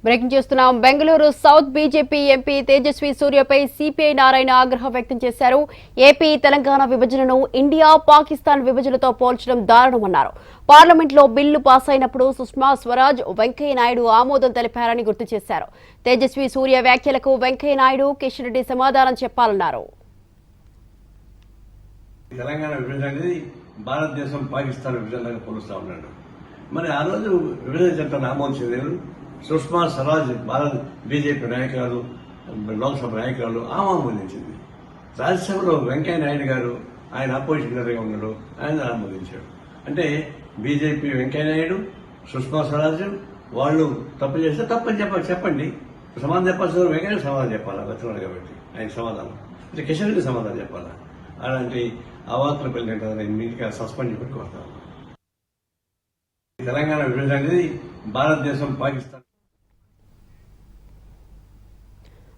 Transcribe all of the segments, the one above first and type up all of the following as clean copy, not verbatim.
Breaking చేస్తున్నాం. Bengaluru south BJP MP Tejasvi సూర్యపై CPI Narayana ఆగ్రహం వ్యక్తం చేశారు. ఏపీ తెలంగాణ విభజనను ఇండియా పాకిస్తాన్ విభజనతో పోల్చడం దారుణమన్నారు. పార్లమెంట్లో బిల్లు పాస్ అయినప్పుడు సుష్మా స్వరాజ్, వెంకయ్య నాయుడు ఆమోదం తెలిపారని గుర్తు చేశారు. తేజస్వి సూర్య వ్యాఖ్యలకు వెంకయ్య నాయుడు, కిషన్ రెడ్డి సమాధానం చెప్పాలన్నారు. తెలంగాణ విభజన అనేది భారతదేశం పాకిస్తాన్ విభజనగా పోలుస్తా ఉన్నాడు. మరి ఆ రోజు విభజన చట్టాన్ని ఆమోదించేది సుష్మా స్వరాజ్, భారత బీజేపీ నాయకురాలు, లోక్సభ నాయకురాలు ఆమోదించింది. రాజ్యసభలో వెంకయ్య నాయుడు గారు, ఆయన అపోజిషన్ లీడర్గా ఉన్నాడు, ఆయన ఆమోదించాడు. అంటే బీజేపీ వెంకయ్య నాయుడు, సుష్మా స్వరాజ్ వాళ్ళు తప్పు చేస్తే తప్పని చెప్పండి. సమాధానం చెప్పాల్సిన వెంకయ్య సమాధానం చెప్పాలా, వెళ్తున్నాడు కాబట్టి ఆయన సమాధానం. అంటే కిషన్ రెడ్డి సమాధానం చెప్పాలా. అలాంటి అవార్తలు పెళ్ళింటే నీటిగా సస్పెండ్ పెట్టుకుంటాం. తెలంగాణ విభజన అనేది భారతదేశం పాకిస్తాన్.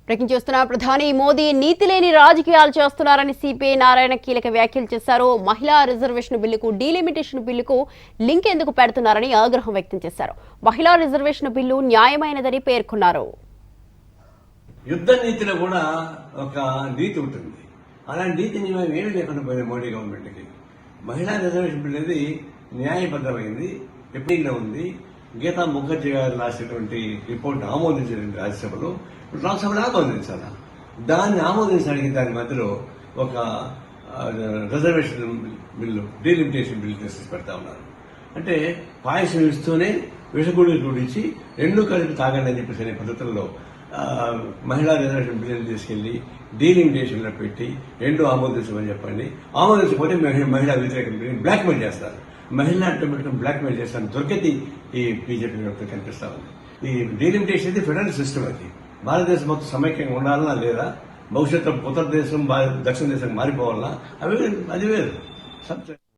బ్రేకింగ్ చేస్తున్న ప్రధాని మోదీ నీతి లేని రాజకీయాలు చేస్తున్నారని సిపిఐ నారాయణ కీలక వ్యాఖ్యలు చేశారు. మహిళా రిజర్వేషన్ బిల్లుకు, డీలిమిటేషన్ బిల్లుకు లింక్ ఎందుకు పెడుతున్నారని ఆగ్రహం వ్యక్తం చేశారు. మహిళా రిజర్వేషన్ బిల్లు న్యాయమైనదని పేర్కొన్నారు. యుద్ధ నీతిలో కూడా ఒక నీతి ఉంటుంది. అలాంటి నీతి నియమం ఏమీ లేకుండా పోయింది మోడీ గవర్నమెంట్కి. మహిళా రిజర్వేషన్ బిల్ అనేది న్యాయబద్దమైంది, ఎప్పటిలో ఉంది. గీతా ముఖర్జీ గారు రాసినటువంటి రిపోర్ట్ ఆమోదించినటువంటి రాజ్యసభలో, లోక్సభలో ఆమోదించాలా. దాన్ని ఆమోదించడానికి దాని మధ్యలో ఒక రిజర్వేషన్ బిల్లు, డీలిమిటేషన్ బిల్లు తీసుకు పెడతా ఉన్నారు. అంటే పాయసం ఇస్తూనే విషగుడి జోడించి రెండు కలిపి తాగండి అని చెప్పేసి అనే పద్ధతుల్లో మహిళా రిజర్వేషన్ బిల్లులు తీసుకెళ్లి డీలిమిటేషన్లో పెట్టి రెండు ఆమోదించమని చెప్పండి. ఆమోదించకపోతే మహిళా వ్యతిరేక బ్లాక్మెయిల్ చేస్తారు. మహిళా ఆటోమేటిక్ బ్లాక్మెయిల్ చేస్తాను దొరికేది ఈ బీజేపీ కనిపిస్తా ఉంది. ఈ డీలిమిటేషన్ అయితే ఫెడరల్ సిస్టమ్. అది భారతదేశం మొత్తం సమైక్యంగా ఉండాలన్నా లేదా భవిష్యత్తులో ఉత్తర దేశం దక్షిణ దేశం మారిపోవాలన్నా అది వేరు.